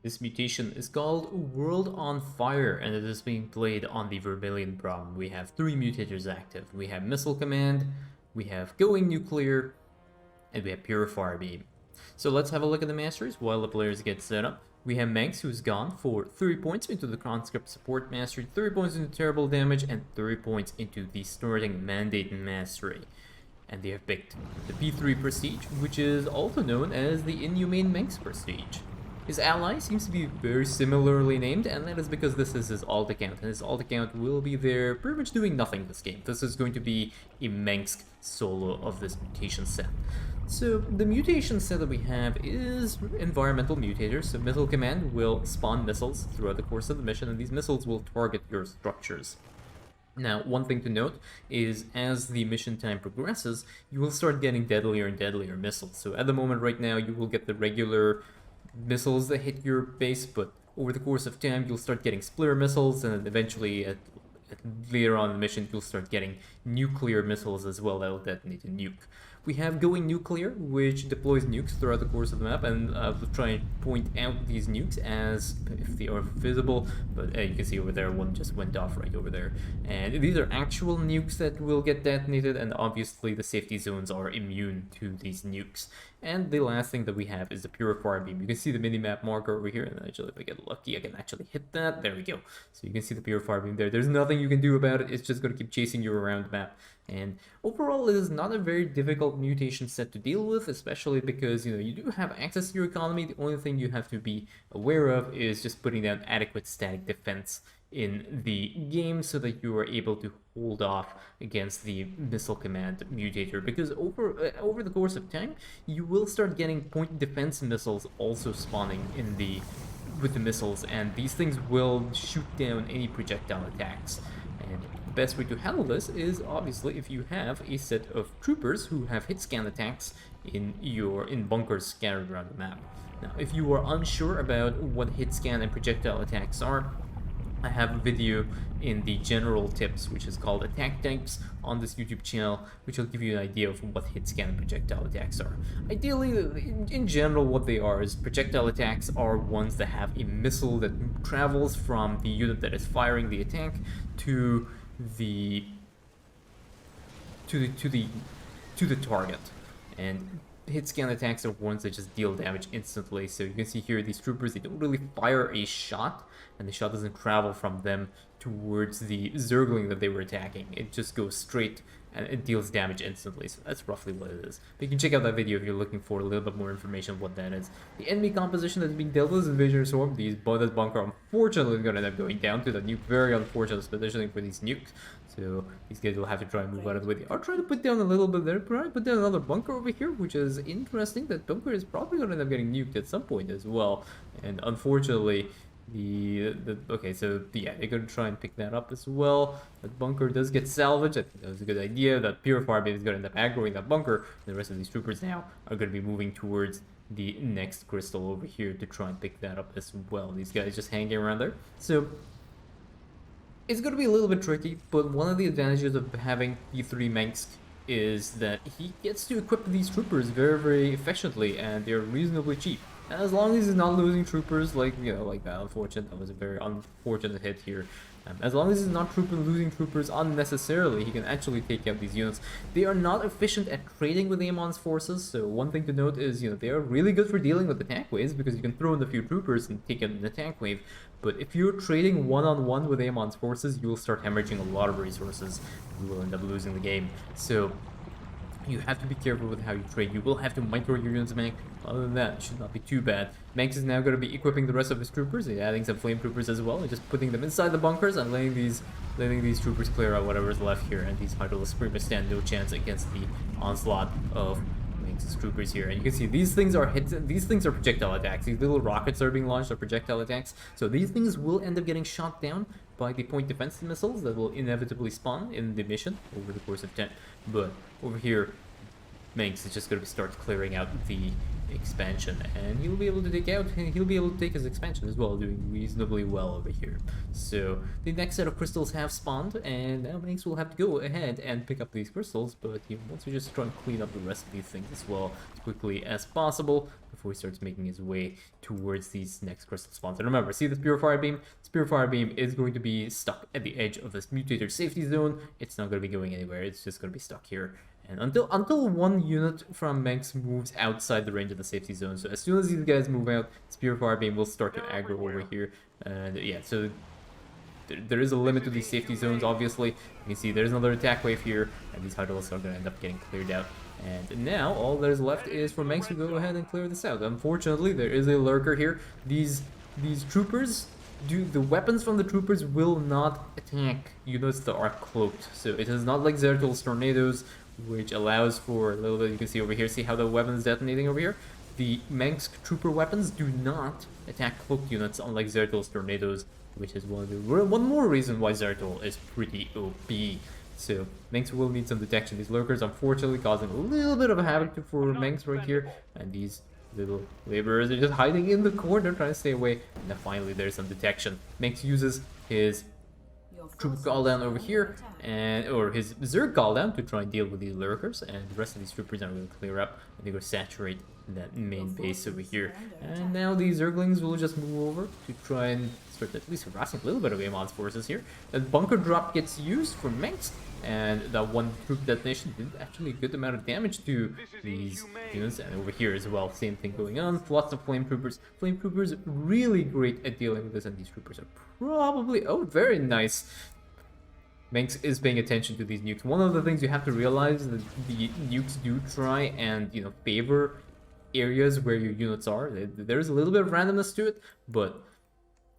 This mutation is called World on Fire, and it is being played on the Vermillion Problem. We have 3 mutators active. We have Missile Command, we have Going Nuclear, and we have Purifier Beam. So let's have a look at the masteries while the players get set up. We have Mengsk, who's gone for 30 points into the Conscript Support Mastery, 30 points into Terrible Damage, and 30 points into the Snorting Mandate Mastery. And they have picked the P3 Prestige, which is also known as the Inhumane Mengsk Prestige. His ally seems to be very similarly named, and that is because this is his alt account, and his alt account will be there pretty much doing nothing this game. This is going to be a Mengsk solo of this mutation set. So the mutation set that we have is environmental mutators, so Missile Command will spawn missiles throughout the course of the mission, and these missiles will target your structures. Now, one thing to note is as the mission time progresses, you will start getting deadlier and deadlier missiles. So at the moment right now, you will get the regular missiles that hit your base, but over the course of time, you'll start getting splitter missiles, and then eventually later on in the mission, you'll start getting nuclear missiles as well that will detonate a nuke. We have Going Nuclear, which deploys nukes throughout the course of the map, and we'll try and point out these nukes as if they are visible, but you can see over there, one just went off right over there. And these are actual nukes that will get detonated, and obviously the safety zones are immune to these nukes. And the last thing that we have is the Purifier Beam. You can see the minimap marker over here, and actually if I get lucky, I can actually hit that. There we go. So you can see the Purifier Beam there. There's nothing you can do about it. It's just going to keep chasing you around the map. And overall, it is not a very difficult mutation set to deal with, especially because, you do have access to your economy. The only thing you have to be aware of is just putting down adequate static defense in the game so that you are able to hold off against the Missile Command mutator, because over the course of time, you will start getting point defense missiles also spawning with the missiles, and these things will shoot down any projectile attacks. And the best way to handle this is obviously if you have a set of troopers who have hit scan attacks in bunkers scattered around the map. Now, if you are unsure about what hit scan and projectile attacks are, I have a video in the general tips, which is called Attack Types, on this YouTube channel, which will give you an idea of what hit scan and projectile attacks are. Ideally, in general, what they are is projectile attacks are ones that have a missile that travels from the unit that is firing the attack to the target, and hit scan attacks are ones that just deal damage instantly. So you can see here these troopers, they don't really fire a shot, and the shot doesn't travel from them towards the Zergling that they were attacking. It just goes straight and it deals damage instantly. So that's roughly what it is. But you can check out that video if you're looking for a little bit more information on what that is. The enemy composition that's being dealt with is Invasion Swarm. This bunker unfortunately is going to end up going down to the nuke. Very unfortunate positioning for these nukes. So these guys will have to try and move out of the way. I'll try to put down a little bit there. Probably put down another bunker over here, which is interesting. That bunker is probably going to end up getting nuked at some point as well. And unfortunately, okay, so yeah, they're gonna try and pick that up as well. That bunker does get salvaged. I think that was a good idea. That Purifier Beam is gonna end up aggroing that bunker. The rest of these troopers now are gonna be moving towards the next crystal over here to try and pick that up as well. These guys just hanging around there. So it's gonna be a little bit tricky, but one of the advantages of having P3 Mengsk is that he gets to equip these troopers very, very efficiently, and they're reasonably cheap. And as long as he's not losing troopers, like that, that was a very unfortunate hit here. As long as he's not losing troopers unnecessarily, he can actually take out these units. They are not efficient at trading with Amon's forces, so one thing to note is, they are really good for dealing with attack waves, because you can throw in a few troopers and take out an attack wave. But if you're trading one-on-one with Amon's forces, you will start hemorrhaging a lot of resources. You will end up losing the game. So you have to be careful with how you trade. You will have to micro your units back. Other than that, it should not be too bad. Mengsk is now going to be equipping the rest of his troopers. He's adding some flame troopers as well, and just putting them inside the bunkers and letting these troopers clear out whatever's left here. And these Hydralisk Screamers stand no chance against the onslaught of Mengsk's troopers here. And you can see these things are projectile attacks. These little rockets that are being launched are projectile attacks. So these things will end up getting shot down by the point defense missiles that will inevitably spawn in the mission over the course of 10. But over here, Mengsk is just going to start clearing out the expansion, and he'll be able to take his expansion as well, doing reasonably well over here. So the next set of crystals have spawned, and now Mengsk will have to go ahead and pick up these crystals, but he wants to just try and clean up the rest of these things as well as quickly as possible before he starts making his way towards these next crystal spawns. And remember, see this Purifier beam? This Purifier beam is going to be stuck at the edge of this mutator safety zone. It's not going to be going anywhere, it's just going to be stuck here. And until one unit from Mengsk moves outside the range of the safety zone. So as soon as these guys move out, this Purifier beam will start to aggro over here. And yeah, so there is a limit to these safety zones, obviously. You can see there's another attack wave here, and these Hydralisks are going to end up getting cleared out. And now all there's left is for Mengsk to go ahead and clear this out. Unfortunately, there is a lurker here. These troopers, the weapons from the troopers will not attack units that are cloaked. So it is not like Zertul's tornadoes, which allows for a little bit. You can see over here, see how the weapon is detonating over here? The Mengsk trooper weapons do not attack cloaked units, unlike Zertul's tornadoes, which is one more reason why Zertul is pretty OP. So Mengsk will need some detection. These lurkers unfortunately causing a little bit of havoc for Mengsk right here, and these little laborers are just hiding in the corner trying to stay away. And then finally there's some detection. Mengsk uses his troop call down over here, or his Zerg call down to try and deal with these lurkers, and the rest of these troopers are going to clear up, and they're going to saturate that main base over here. And now these Zerglings will just move over to try and start at least harassing a little bit of Amon's forces here. The bunker drop gets used for Mengsk, and that one troop detonation did actually a good amount of damage to these units. And over here as well, same thing going on. Lots of flame troopers. Flame troopers really great at dealing with this, and these troopers are probably, oh, very nice. Mengsk is paying attention to these nukes. One of the things you have to realize is that the nukes do try and, you know, favor areas where your units are. There's a little bit of randomness to it, but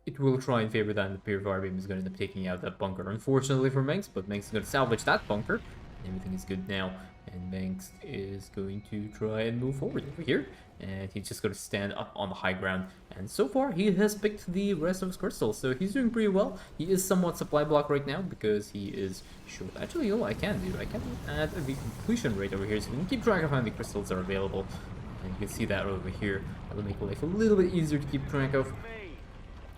it will try and favor that, and the Purifier beam is going to end up taking out that bunker. Unfortunately for Mengsk, but Mengsk is going to salvage that bunker. Everything is good now, and Mengsk is going to try and move forward over here, and he's just going to stand up on the high ground. And so far, he has picked the rest of his crystals, so he's doing pretty well. He is somewhat supply block right now because he is short. Actually, you know what I can do? I can add the completion rate over here, so we can keep track of how many crystals are available. And you can see that over here. That'll make life a little bit easier to keep track of.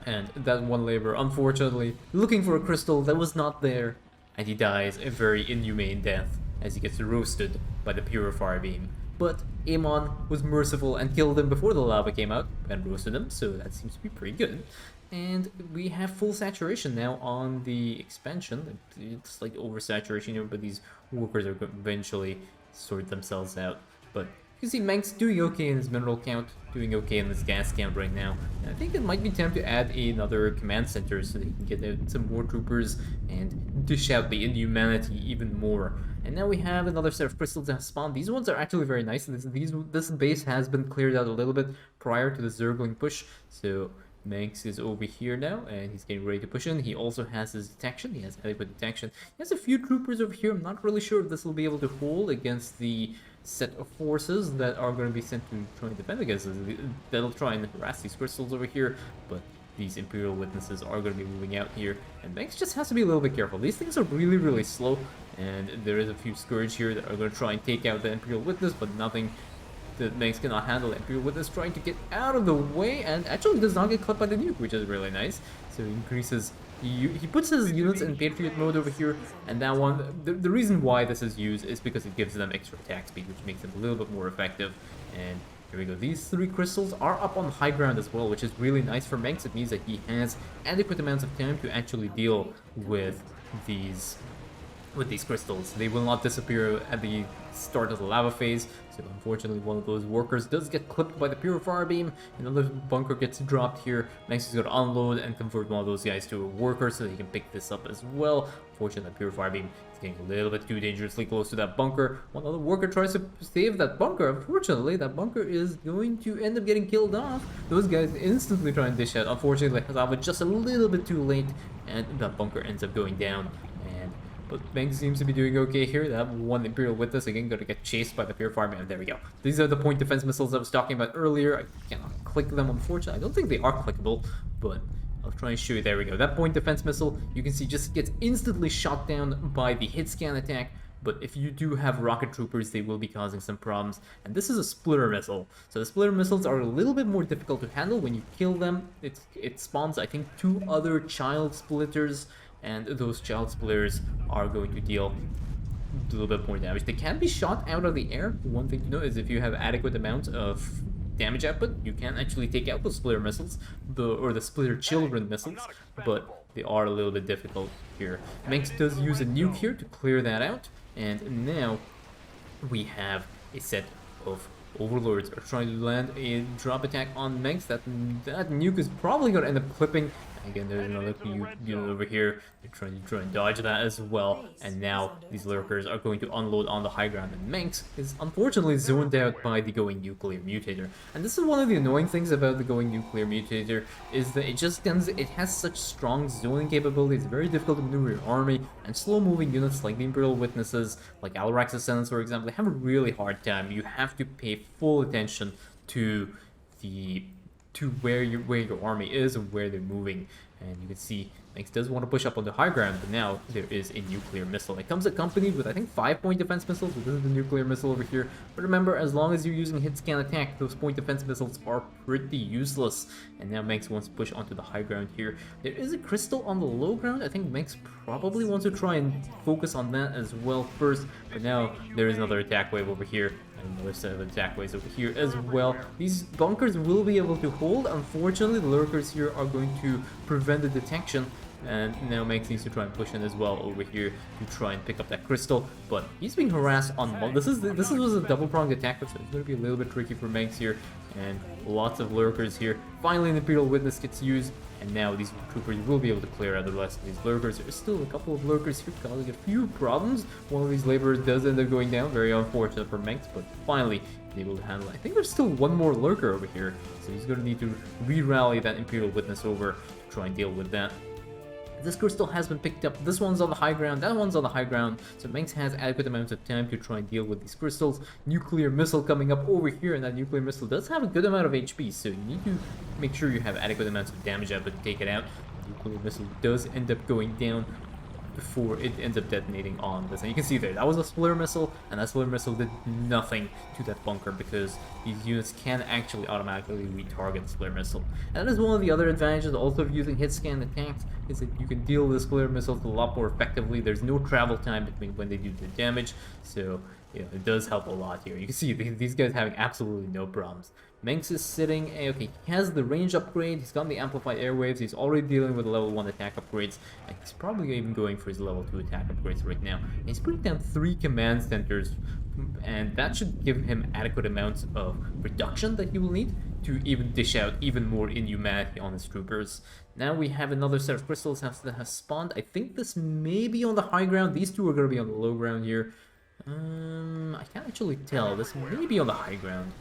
And that one labor, unfortunately, looking for a crystal that was not there, and he dies a very inhumane death as he gets roasted by the Purifier beam. But Amon was merciful and killed him before the lava came out and roasted him, so that seems to be pretty good. And we have full saturation now on the expansion. It's like oversaturation here, but these workers are going to eventually sort themselves out. But you can see Mengsk doing okay in his mineral count, doing okay in his gas count right now. And I think it might be time to add another command center so that he can get out some more troopers and dish out the inhumanity even more. And now we have another set of crystals that have spawned. These ones are actually very nice. This base has been cleared out a little bit prior to the Zergling push. So Mengsk is over here now, and he's getting ready to push in. He also has his detection. He has adequate detection. He has a few troopers over here. I'm not really sure if this will be able to hold against the set of forces that are going to be sent to try and defend against this. That'll try and harass these crystals over here, but these Imperial Witnesses are going to be moving out here, and Mengsk just has to be a little bit careful. These things are really, really slow, and there is a few Scourge here that are going to try and take out the Imperial Witness, but nothing that Mengsk cannot handle. Imperial Witness trying to get out of the way, and actually does not get clipped by the nuke, which is really nice. So he increases, he puts his units in Patriot mode over here, and that one, the reason why this is used is because it gives them extra attack speed, which makes them a little bit more effective. And here we go. These three crystals are up on high ground as well, which is really nice for Mengsk. It means that he has adequate amounts of time to actually deal with these crystals. They will not disappear at the start of the lava phase, so unfortunately one of those workers does get clipped by the Purifier beam. Another bunker gets dropped here. Mengsk is going to unload and convert one of those guys to a worker so that he can pick this up as well. Unfortunately, the Purifier beam is getting a little bit too dangerously close to that bunker. One other worker tries to save that bunker. Unfortunately, that bunker is going to end up getting killed off. Those guys instantly try and dish out. Unfortunately, Hazava just a little bit too late, and that bunker ends up going down. But Mengsk seems to be doing okay here. That one Imperial Witness again going to get chased by the Purifier man. There we go. These are the point defense missiles I was talking about earlier. I cannot click them, unfortunately. I don't think they are clickable, but I'll try and show you. There we go. That point defense missile, you can see, just gets instantly shot down by the hit scan attack. but if you do have rocket troopers, they will be causing some problems. And this is a splitter missile, so the splitter missiles are a little bit more difficult to handle. When you kill them, it spawns, I think, 2 other child splitters, and those child splitters are going to deal a little bit more damage. They can be shot out of the air. One thing to know is if you have adequate amounts of damage output, you can actually take out the splitter missiles, or the splitter children missiles, but they are a little bit difficult here. Mengsk does use a nuke here to clear that out, and now we have a set of overlords are trying to land a drop attack on Mengsk. That nuke is probably going to end up clipping. Again, there's another unit over here. They're trying to dodge that as well. And now these lurkers are going to unload on the high ground. And Mengsk is unfortunately zoned out by the going nuclear mutator. And this is one of the annoying things about the going nuclear mutator, is that it has such strong zoning capabilities. It's very difficult to maneuver your army. And slow-moving units like the Imperial Witnesses, like Alrax's Ascendants, for example, they have a really hard time. You have to pay full attention to where your army is and where they're moving. And you can see Mengsk does want to push up on the high ground, but now there is a nuclear missile. It comes accompanied with, I think, 5-point defense missiles, but this is the nuclear missile over here. But remember, as long as you're using hit scan attack, those point defense missiles are pretty useless. And now Mengsk wants to push onto the high ground here. There is a crystal on the low ground. I think Mengsk probably wants to try and focus on that as well first. But now there is another attack wave over here. Another set of attack waves over here as well. These bunkers will be able to hold. Unfortunately, the lurkers here are going to prevent the detection. And now Mengsk needs to try and push in as well over here to try and pick up that crystal. But he's being harassed on... This was a double-pronged attack, so it's going to be a little bit tricky for Mengsk here. And lots of lurkers here. Finally, an Imperial Witness gets used. And now these troopers will be able to clear out the rest of these lurkers. There's still a couple of lurkers here causing a few problems. One of these laborers does end up going down. Very unfortunate for Mengsk, but finally he's able to handle it. I think there's still one more lurker over here, so he's going to need to re-rally that Imperial Witness over to try and deal with that. This crystal has been picked up. This one's on the high ground, that one's on the high ground. So Mengsk has adequate amounts of time to try and deal with these crystals. Nuclear missile coming up over here, and that nuclear missile does have a good amount of HP, so you need to make sure you have adequate amounts of damage output to take it out. The nuclear missile does end up going down before it ends up detonating on this. And you can see there, that was a splitter missile, and that splitter missile did nothing to that bunker because these units can actually automatically retarget the splitter missile. And that is one of the other advantages also of using hit scan attacks, is that you can deal with splitter missiles a lot more effectively. There's no travel time between when they do the damage, so yeah, it does help a lot here. You can see these guys having absolutely no problems. Mengsk is sitting, okay, he has the range upgrade, he's got the amplified airwaves, he's already dealing with level 1 attack upgrades, and he's probably even going for his level 2 attack upgrades right now. And he's putting down 3 command centers, and that should give him adequate amounts of production that he will need to even dish out even more inhumanity on his troopers. Now we have another set of crystals that has spawned. I think this may be on the high ground, these two are going to be on the low ground here. I can't actually tell, this may be on the high ground.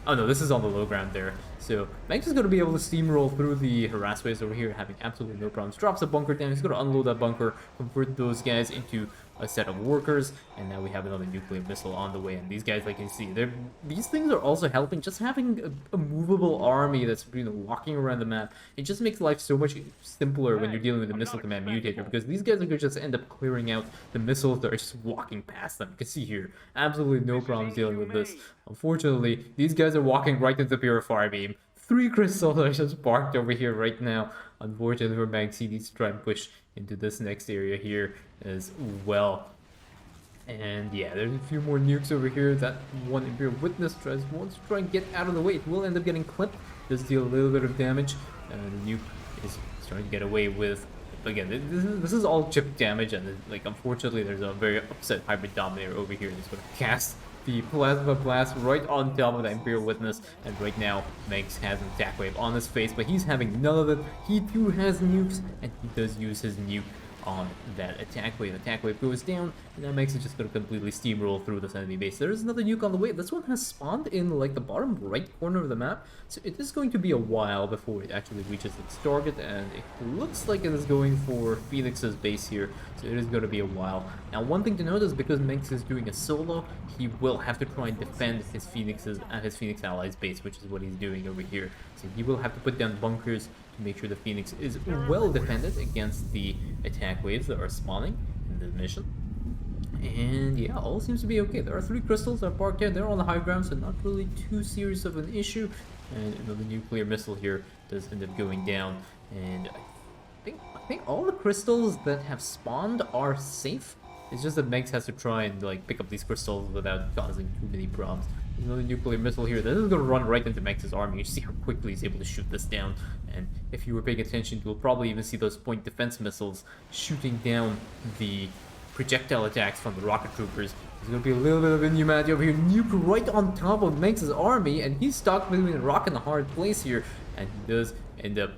Oh no, this is on the low ground there. So Mengsk is going to be able to steamroll through the harass waves over here, having absolutely no problems. Drops a bunker down, he's going to unload that bunker, convert those guys into a set of workers, and now we have another nuclear missile on the way. And these guys, like you see, these things are also helping. Just having a movable army that's, you know, walking around the map, it just makes life so much simpler when you're dealing with the missile command mutator, because these guys are going to just end up clearing out the missiles that are just walking past them. You can see here, absolutely no problems dealing with this. Unfortunately, these guys are walking right into the Purifier beam. 3 crystals are just parked over here right now. Unfortunately for Mengsk, he needs to try and push into this next area here as well. And yeah, there's a few more nukes over here. That one Imperial Witness wants to try and get out of the way. It will end up getting clipped. Does deal a little bit of damage. The nuke is trying to get away with. Again, this is all chip damage, and like unfortunately, there's a very upset Hybrid Dominator over here that's going to cast the Plasma Blast right on top of the Imperial Witness, and right now Mengsk has an attack wave on his face, but he's having none of it. He too has nukes, and he does use his nuke on that attack wave. Attack wave goes down, and now Mengsk is just going to completely steamroll through this enemy base. There is another nuke on the way. This one has spawned in like the bottom right corner of the map, so it is going to be a while before it actually reaches its target, and it looks like it is going for Phoenix's base here, so it is going to be a while. Now, one thing to note is because Mengsk is doing a solo, he will have to try and defend his Phoenix allies base, which is what he's doing over here. So he will have to put down bunkers to make sure the Phoenix is well defended against the attack waves that are spawning in the mission. And yeah, all seems to be okay. There are 3 crystals that are parked there. They're on the high ground, so not really too serious of an issue. And another nuclear missile here does end up going down. And I think all the crystals that have spawned are safe. It's just that Mengsk has to try and like pick up these crystals without causing too many problems. Another nuclear missile here. This is going to run right into Mengsk's army. You see how quickly he's able to shoot this down. And if you were paying attention, you'll probably even see those point defense missiles shooting down the projectile attacks from the rocket troopers. There's going to be a little bit of inhumanity over here. Nuke right on top of Mengsk's army, and he's stuck between a rock and a hard place here. And he does end up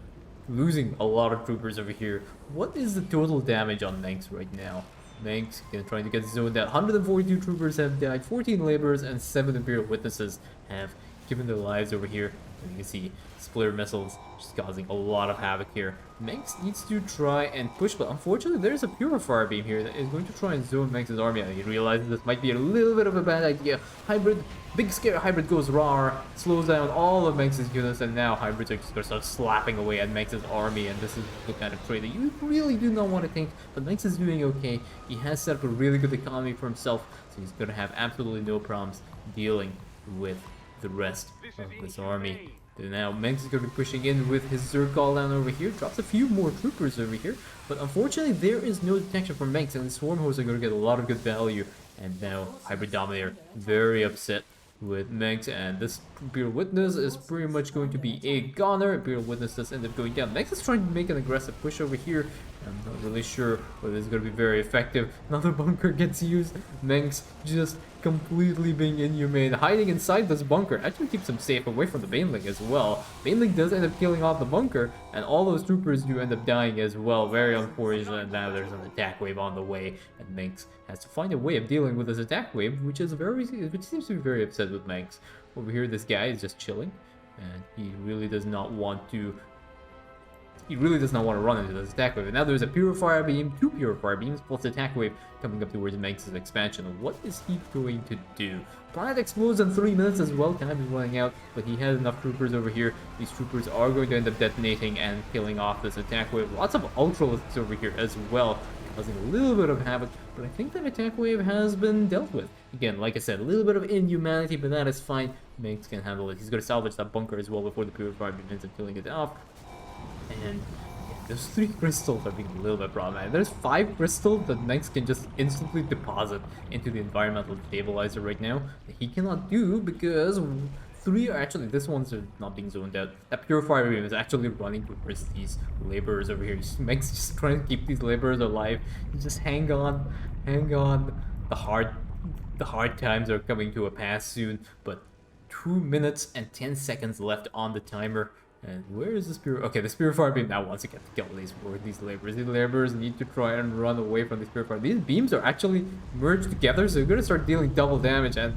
losing a lot of troopers over here. What is the total damage on Mengsk right now? Mengsk trying to get zoned out. 142 troopers have died, 14 laborers, and 7 Imperial witnesses have given their lives over here. And you can see splitter missiles just causing a lot of havoc here. Mengsk needs to try and push, but unfortunately there's a Purifier beam here that is going to try and zone Mengsk's army. And he realizes this might be a little bit of a bad idea. Hybrid, big scare hybrid goes raw, slows down all of Mengsk's units, and now hybrids are just going to start slapping away at Mengsk's army. And this is the kind of trade that you really do not want to take. But Mengsk is doing okay. He has set up a really good economy for himself, so he's going to have absolutely no problems dealing with the rest of this army. And now Mengsk is going to be pushing in with his Zergal down over here, drops a few more troopers over here, but unfortunately there is no detection from Mengsk, and the Swarm Hosts are going to get a lot of good value. And now Hybrid Dominator very upset with Mengsk, and this Imperial Witness is pretty much going to be a goner. Imperial Witness does end up going down. Mengsk is trying to make an aggressive push over here. I'm not really sure whether it's going to be very effective. Another bunker gets used. Mengsk just completely being inhumane, hiding inside this bunker. Actually keeps him safe away from the Baneling as well. Baneling does end up killing off the bunker, and all those troopers do end up dying as well. Very unfortunate. And now there's an attack wave on the way, and Mengsk has to find a way of dealing with this attack wave, which seems to be very upset with Mengsk. Over here, this guy is just chilling, and he really does not want to. He really does not want to run into this attack wave. And now there's a Purifier beam, 2 Purifier beams, plus attack wave coming up towards Mengsk's expansion. What is he going to do? Planet explodes in 3 minutes as well. Time is running out, but he has enough troopers over here. These troopers are going to end up detonating and killing off this attack wave. Lots of ultralisks over here as well, causing a little bit of havoc. But I think that attack wave has been dealt with. Again, like I said, a little bit of inhumanity, but that is fine. Mengsk can handle it. He's going to salvage that bunker as well before the Purifier beam ends up killing it off. And yeah, those 3 crystals are being a little bit problematic. There's 5 crystals that Mengsk can just instantly deposit into the environmental stabilizer right now that he cannot do because 3 are actually, this one's not being zoned out. That Purifier beam is actually running towards these laborers over here. Mengsk just trying to keep these laborers alive. You just hang on, hang on. The hard times are coming to a pass soon, but 2 minutes and 10 seconds left on the timer. And where is this Purifier? Okay, the Purifier beam now wants to get to kill these laborers. These laborers need to try and run away from this Purifier. These beams are actually merged together, so you're going to start dealing double damage. And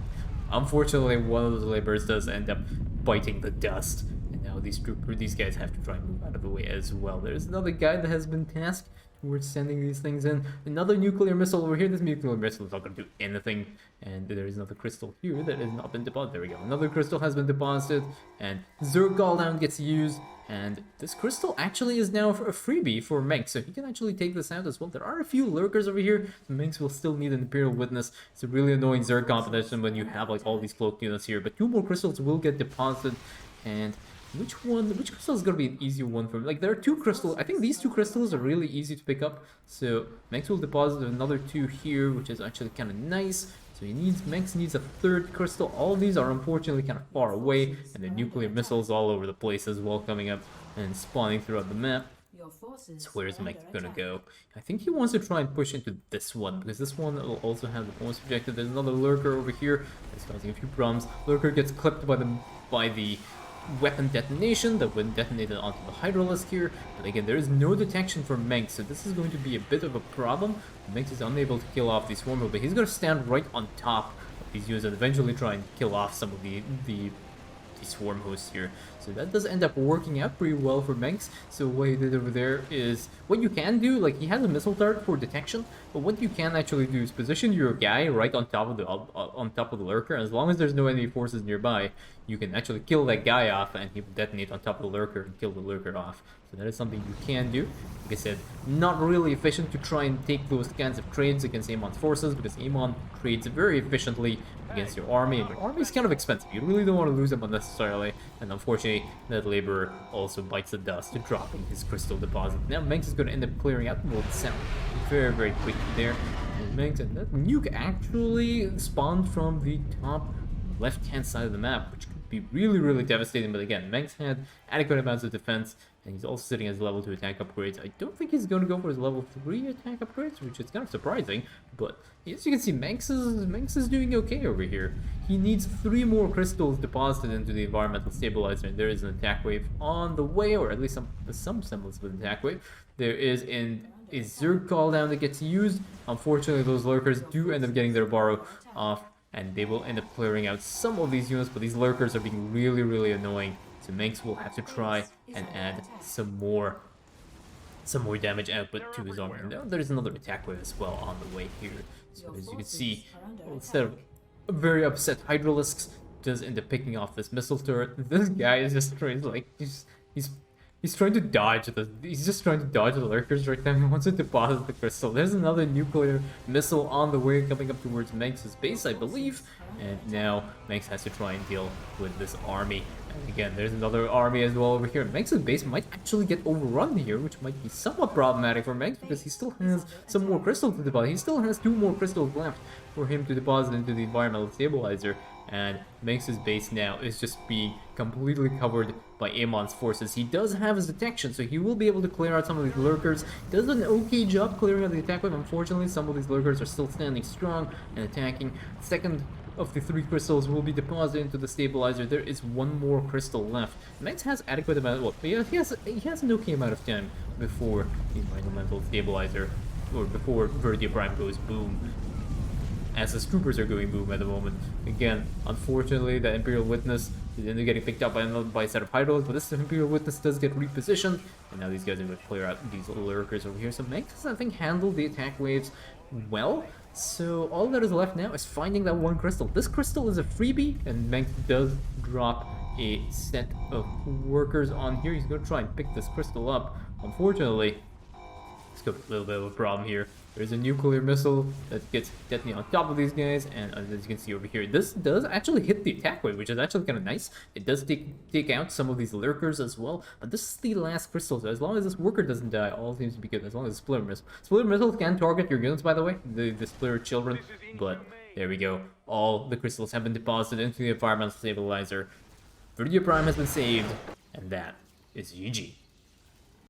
unfortunately, one of those laborers does end up biting the dust. And now these guys have to try and move out of the way as well. There's another guy that has been tasked towards sending these things in. Another nuclear missile over here. This nuclear missile is not going to do anything. And there is another crystal here that has not been deposited. There we go. Another crystal has been deposited. And Zergal down gets used. And this crystal actually is now a freebie for Mengsk. So he can actually take this out as well. There are a few lurkers over here. So Mengsk will still need an Imperial Witness. It's a really annoying Zerg competition when you have like all these cloaked units here. But 2 more crystals will get deposited. And which crystal is going to be an easier one for me? Like, there are 2 crystals. I think these 2 crystals are really easy to pick up. So Mengsk will deposit another 2 here, which is actually kind of nice. So Mengsk needs a 3rd crystal. All of these are unfortunately kind of far away, and the nuclear missiles all over the place as well, coming up and spawning throughout the map. So where is Mengsk gonna go? I think he wants to try and push into this one, because this one will also have the bonus objective. There's another lurker over here that's causing a few problems. Lurker gets clipped by the weapon detonation that went detonated onto the Hydralisk here, but again there is no detection for Mengsk, so this is going to be a bit of a problem. Mengsk is unable to kill off these Swarm Hosts, but he's going to stand right on top of these units and eventually try and kill off some of the Swarm Hosts here. So that does end up working out pretty well for Mengsk. So what he did over there is, what you can do, like he has a missile turret for detection, But what you can actually do is position your guy right on top of the lurker. As long as there's no enemy forces nearby, you can actually kill that guy off, and he will detonate on top of the lurker and kill the lurker off. So that is something you can do. Like I said, not really efficient to try and take those kinds of trades against Amon's forces, because Amon trades very efficiently against your army, and your army is kind of expensive. You really don't want to lose them unnecessarily, and unfortunately, that laborer also bites the dust, dropping his crystal deposit. Now Mengsk is going to end up clearing out the world sound very, very quickly there. And Mengsk, and that nuke actually spawned from the top left-hand side of the map, which could be really, really devastating. But again, Mengsk had adequate amounts of defense, and he's also sitting as level 2 attack upgrades. I don't think he's going to go for his level 3 attack upgrades, which is kind of surprising. But as you can see, Mengsk is doing okay over here. He needs 3 more crystals deposited into the environmental stabilizer, and there is an attack wave on the way, or at least some semblance of an attack wave. There is a Zerg call down that gets used. Unfortunately, those lurkers do end up getting their borrow off, and they will end up clearing out some of these units, but these lurkers are being really, really annoying. So Mengsk will have to try and add some more damage output to his armor. And now there's another attack wave as well on the way here. So as you can see, instead of a very upset Hydralisks does end up picking off this missile turret. This guy is just trying to, like, he's trying to dodge he's just trying to dodge the lurkers right now. He wants to deposit the crystal. There's another nuclear missile on the way coming up towards Mengsk's base, I believe. And now Mengsk has to try and deal with this army. And again, there's another army as well over here. Mengsk's base might actually get overrun here, which might be somewhat problematic for Mengsk, because he still has some more crystals to deposit. He still has 2 more crystals left for him to deposit into the environmental stabilizer. And Mengsk's base now is just being completely covered by Amon's forces. He does have his detection, so he will be able to clear out some of these lurkers. He does an okay job clearing out the attack wave. Unfortunately, some of these lurkers are still standing strong and attacking. Second of the 3 crystals will be deposited into the stabilizer. There is 1 more crystal left. Mengsk has adequate amount. Well, he has an okay amount of time before the environmental stabilizer, or before Vermillion Prime goes boom, as his troopers are going boom at the moment. Again, unfortunately, the Imperial Witness is ended up getting picked up by a set of Hydrals, but this Imperial Witness does get repositioned, and now these guys are going to clear out these little lurkers over here. So Mengsk has, I think, handled the attack waves well. So all that is left now is finding that 1 crystal. This crystal is a freebie, and Mengsk does drop a set of workers on here. He's going to try and pick this crystal up. Unfortunately, it's got a little bit of a problem here. There's a nuclear missile that gets detonated on top of these guys, and as you can see over here, this does actually hit the attack wave, which is actually kind of nice. It does take out some of these lurkers as well, but this is the last crystal, so as long as this worker doesn't die, all seems to be good, as long as the splitter missile. Splitter missiles can target your units, by the way, the splitter children, but there we go. All the crystals have been deposited into the environmental stabilizer. Vermillion Prime has been saved, and that is GG.